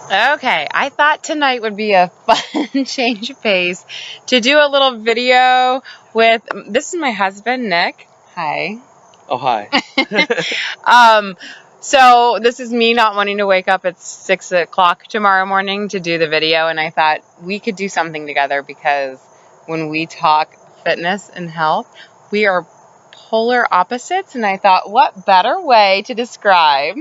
Okay, I thought tonight would be a fun change of pace to do a little video with, this is my husband, Nick. Hi. Oh, hi. So this is me not wanting to wake up at 6 o'clock tomorrow morning to do the video, and I thought we could do something together because when we talk fitness and health, we are polar opposites, and I thought, what better way to describe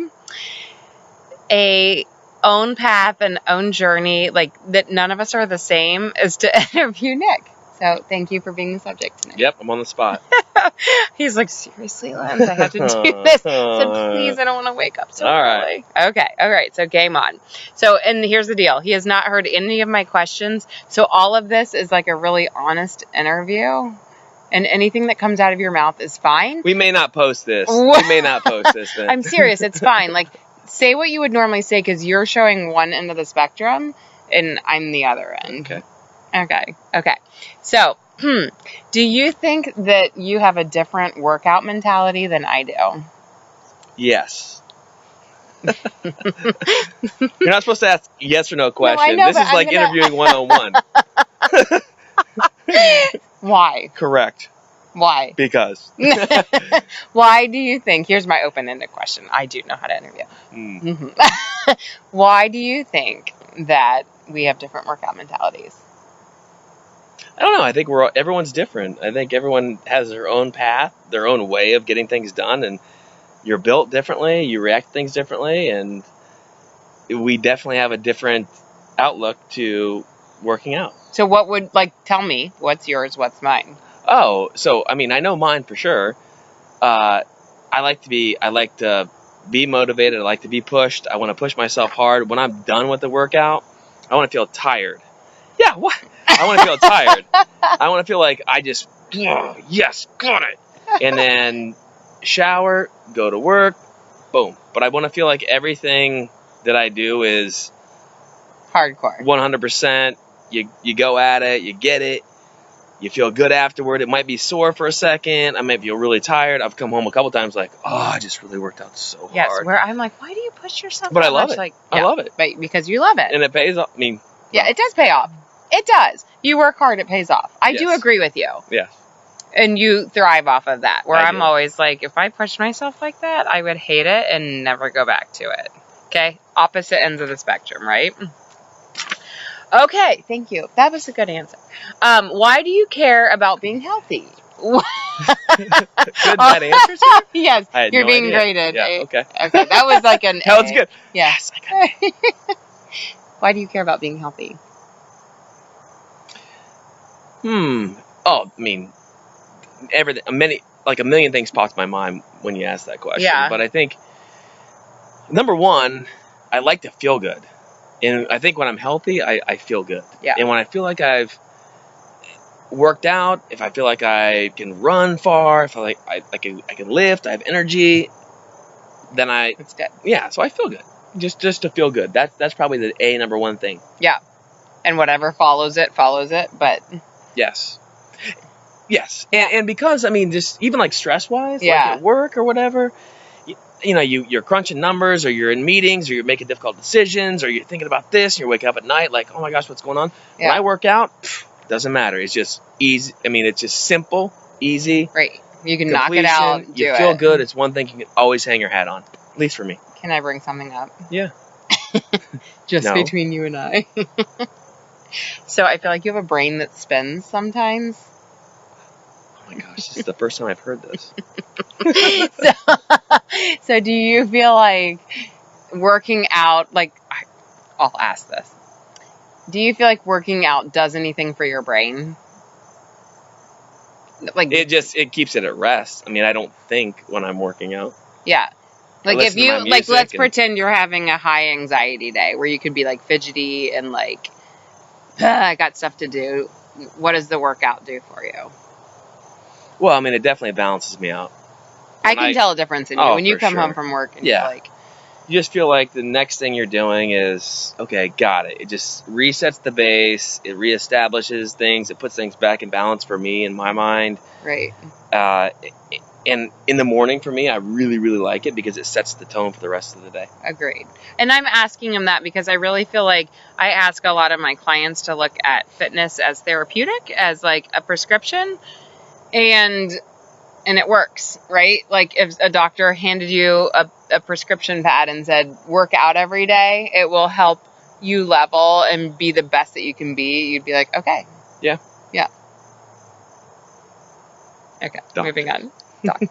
a own path and own journey, like that none of us are the same, is to interview Nick. So thank you for being the subject tonight. Yep, I'm on the spot. He's like, seriously, Lens, I have to do this. I said, please, I don't want to wake up so early. Okay, all right, so game on. So, and here's the deal. He has not heard any of my questions, so all of this is like a really honest interview, and anything that comes out of your mouth is fine. We may not post this. We may not post this. Then. I'm serious. It's fine. Like, say what you would normally say because you're showing one end of the spectrum and I'm the other end. Okay. So, do you think that you have a different workout mentality than I do? Yes. You're not supposed to ask yes or no questions. No, I know, this is like interviewing 101. Why? Correct. Why? Because. Why do you think, here's my open-ended question. I do know how to interview. Mm-hmm. Why do you think that we have different workout mentalities? I don't know. I think everyone's different. I think everyone has their own path, their own way of getting things done, and you're built differently, you react to things differently, and we definitely have a different outlook to working out. So what would, tell me, what's yours, what's mine? Oh, so, I mean, I know mine for sure. I like to be motivated. I like to be pushed. I want to push myself hard. When I'm done with the workout, I want to feel tired. Yeah, what? I want to feel tired. I want to feel like I just, yes, got it. And then shower, go to work, boom. But I want to feel like everything that I do is hardcore. 100%. You go at it, you get it. You feel good afterward. It might be sore for a second. I might feel really tired. I've come home a couple times like, I just really worked out so hard. Yes, where I'm like, why do you push yourself But so I love much? it. I love it. But because you love it. And it pays off. I mean, yeah, it does pay off. It does. You work hard, it pays off. I do agree with you. Yeah. And you thrive off of that. Where I'm always like, if I pushed myself like that, I would hate it and never go back to it. Okay? Opposite ends of the spectrum, right? Okay, thank you. That was a good answer. Why do you care about being healthy? Good bad answers here? Yes, you're being graded. Yeah, okay. Okay, that was like an That was good. Yes, I got it. Why do you care about being healthy? Oh, I mean, everything. A million things popped in my mind when you asked that question. Yeah. But I think, number one, I like to feel good. And I think when I'm healthy, I feel good. Yeah. And when I feel like I've worked out, if I feel like I can run far, if I can lift, I have energy, then It's good. Yeah, so I feel good. Just to feel good. That's probably the number one thing. Yeah. And whatever follows it, but Yes. And because, I mean, just even like stress-wise, like Yeah. at work or whatever, you're crunching numbers, or you're in meetings, or you're making difficult decisions, or you're thinking about this, and you're waking up at night like, oh my gosh, what's going on? Yeah. When I work out, doesn't matter. It's just easy. I mean, it's just simple, easy. Right. You can knock it out. You feel good. It's one thing you can always hang your hat on, at least for me. Can I bring something up? Yeah. Just No. between you and I. So I feel like you have a brain that spins sometimes. Oh my gosh, this is the first time I've heard this. So do you feel like working out, I'll ask this. Do you feel like working out does anything for your brain? It keeps it at rest. I mean, I don't think when I'm working out. Yeah. Like if you, let's and pretend you're having a high anxiety day where you could be fidgety and I got stuff to do. What does the workout do for you? Well, I mean, it definitely balances me out. I can tell a difference in you when you for come sure. home from work and Yeah. you're like, You just feel like the next thing you're doing is, okay, got it. It just resets the base. It reestablishes things. It puts things back in balance for me in my mind. right. And in the morning for me, I really, really like it because it sets the tone for the rest of the day. Agreed. And I'm asking him that because I really feel like I ask a lot of my clients to look at fitness as therapeutic, as like a prescription, and it works, right? Like if a doctor handed you a prescription pad and said, work out every day, it will help you level and be the best that you can be. You'd be like, okay. Yeah. Yeah. Okay. Done. Moving on. Done.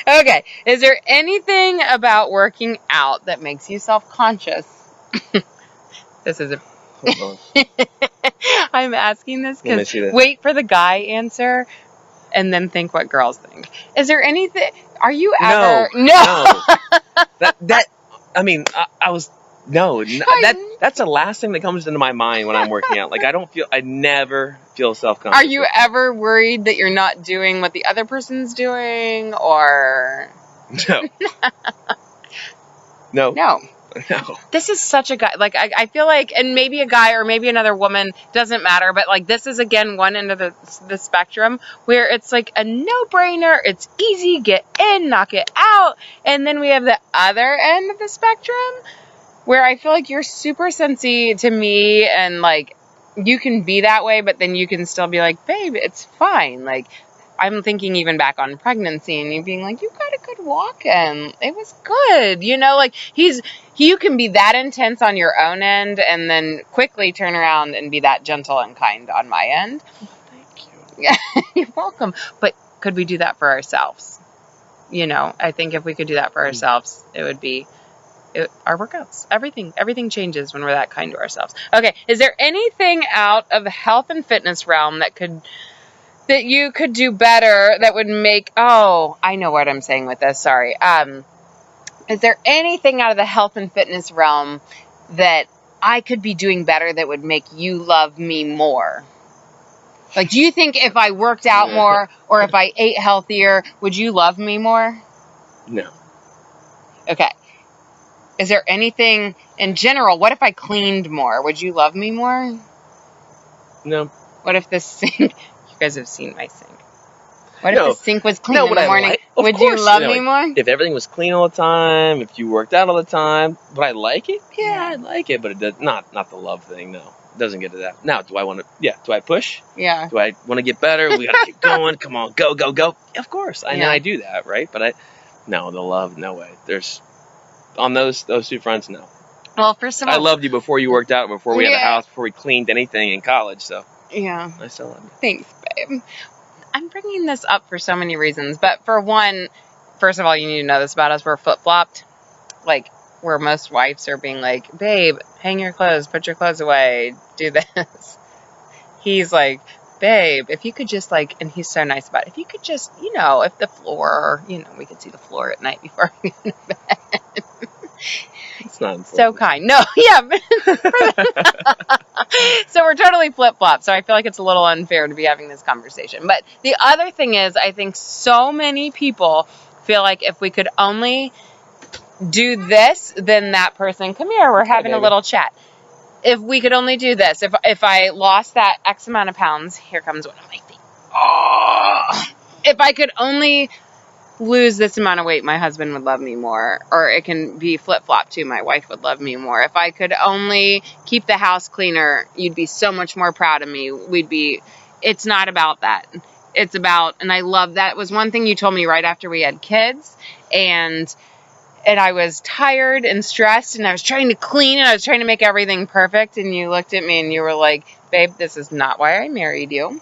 Okay. Is there anything about working out that makes you self-conscious? This is a... Hold on. I'm asking this Let me see because this. wait for the guy answer and then think what girls think. Is there anything... Are you ever... No. I mean, that's the last thing that comes into my mind when I'm working out. Like, I never feel self-conscious. Are you ever worried that you're not doing what the other person's doing, or... No. No. No. No. This is such a guy. Like, I feel like, and maybe a guy or maybe another woman, doesn't matter, but like this is again one end of the spectrum where it's like a no-brainer. It's easy, get in, knock it out. And then we have the other end of the spectrum where I feel like you're super sensy to me, and like you can be that way, but then you can still be like, babe, it's fine. Like, I'm thinking even back on pregnancy and you being like, you got a good walk and it was good. You know, like you can be that intense on your own end and then quickly turn around and be that gentle and kind on my end. Thank you. Yeah, you're welcome. But could we do that for ourselves? You know, I think if we could do that for ourselves, it would be our workouts. Everything changes when we're that kind to ourselves. Okay. Is there anything out of the health and fitness realm that you could do better that would make... Oh, I know what I'm saying with this. Sorry. Is there anything out of the health and fitness realm that I could be doing better that would make you love me more? Like, do you think if I worked out more or if I ate healthier, would you love me more? No. Okay. Is there anything in general? What if I cleaned more? Would you love me more? No. What if the sink... You guys have seen my sink. What if the sink was clean in the morning? Would you love me more? If everything was clean all the time, if you worked out all the time, would I like it? Yeah, I'd like it, but it does not the love thing. No, it doesn't get to that. Now, do I want to? Yeah. Do I push? Yeah. Do I want to get better? We gotta keep going. Come on, go. Of course, I know I do that, right? But the love, no way. There's on those two fronts, no. Well, first of all, I loved you before you worked out, before we had a house, before we cleaned anything in college. So yeah, I still love you. Thanks, babe. I'm bringing this up for so many reasons, but for one, first of all, you need to know this about us. We're flip-flopped, like where most wives are being like, babe, hang your clothes, put your clothes away, do this. He's like, babe, if you could just like, and he's so nice about it, if you could just, if the floor, we could see the floor at night before we go to bed. It's not important. So kind. No, yeah. So we're totally flip-flop. So I feel like it's a little unfair to be having this conversation. But the other thing is, I think so many people feel like if we could only do this, then that person, come here, we're having a little chat. If we could only do this, if I lost that X amount of pounds, here comes one of my things. Oh, if I could only lose this amount of weight, my husband would love me more. Or it can be flip-flop too. My wife would love me more. If I could only keep the house cleaner, you'd be so much more proud of me. It's not about that. It's about, and I love that. It was one thing you told me right after we had kids, and I was tired and stressed, and I was trying to clean, and I was trying to make everything perfect, and you looked at me and you were like, babe, this is not why I married you.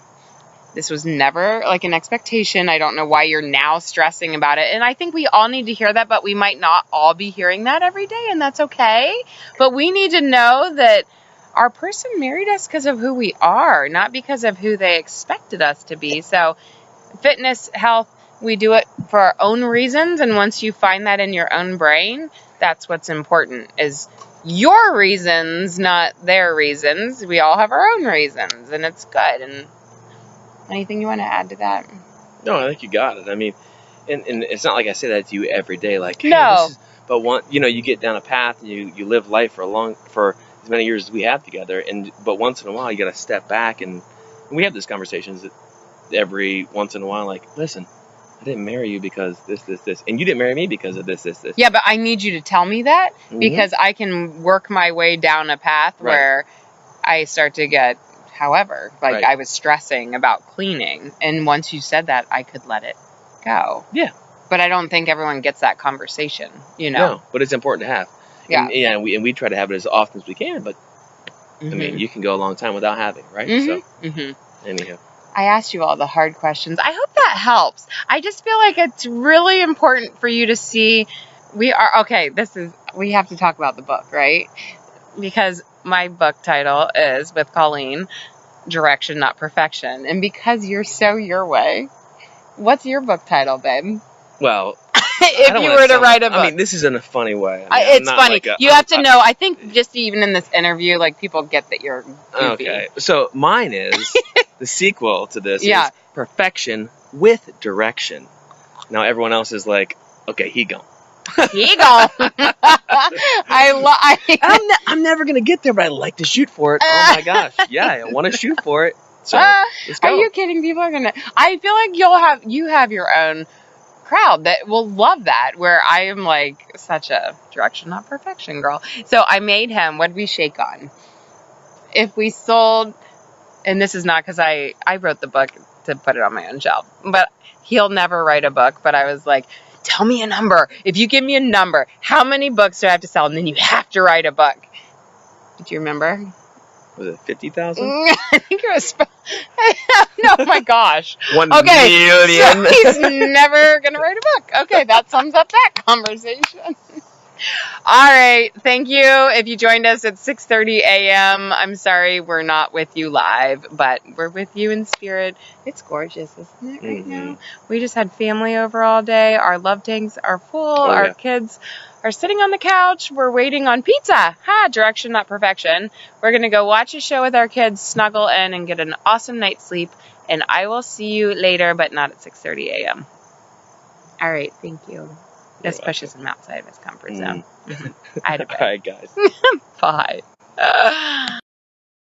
This was never like an expectation. I don't know why you're now stressing about it. And I think we all need to hear that, but we might not all be hearing that every day, and that's okay. But we need to know that our person married us because of who we are, not because of who they expected us to be. So fitness, health, we do it for our own reasons. And once you find that in your own brain, that's what's important, is your reasons, not their reasons. We all have our own reasons, and it's good. And anything you want to add to that? No, I think you got it. I mean, and it's not like I say that to you every day. Like, hey, no. But you get down a path and you live life for as many years as we have together. But once in a while, you got to step back and we have these conversations every once in a while. Like, listen, I didn't marry you because this. And you didn't marry me because of this. Yeah, but I need you to tell me that Mhm. because I can work my way down a path Right. where I start to get, however, like Right. I was stressing about cleaning. And once you said that, I could let it go. Yeah. But I don't think everyone gets that conversation, you know? No, but it's important to have. Yeah. And we try to have it as often as we can, but I mean, you can go a long time without having, right? So, anyhow. I asked you all the hard questions. I hope that helps. I just feel like it's really important for you to see we have to talk about the book, right? Because my book title is, with Colleen, Direction, Not Perfection. And because you're so your way, what's your book title, babe? Well, if you were to write a book. I mean, this is in a funny way. It's funny. You have to know, I think just even in this interview, like, people get that you're goofy. Okay. So mine is, the sequel to this Yeah. is Perfection with Direction. Now everyone else is like, okay, he gone. He gone. I'm never going to get there, but I like to shoot for it. Oh my gosh. Yeah, I want to shoot for it. So let's go. Are you kidding? People are going to, I feel like you have your own crowd that will love that, where I am like such a direction, not perfection girl. So I made him, what did we shake on? If we sold, and this is not because I wrote the book to put it on my own shelf, but he'll never write a book. But I was like, tell me a number. If you give me a number, how many books do I have to sell? And then you have to write a book. Do you remember? Was it 50,000? I think it was. Oh my gosh. 1 million. million. So he's never going to write a book. Okay, that sums up that conversation. All right. Thank you. If you joined us at 6:30 a.m., I'm sorry we're not with you live, but we're with you in spirit. It's gorgeous, isn't it, right now? We just had family over all day. Our love tanks are full. Our kids are sitting on the couch. We're waiting on pizza. Direction, not perfection. We're going to go watch a show with our kids, snuggle in, and get an awesome night's sleep. And I will see you later, but not at 6:30 a.m. All right. Thank you. This pushes him outside of his comfort zone. I had a bit. All right, guys. Bye.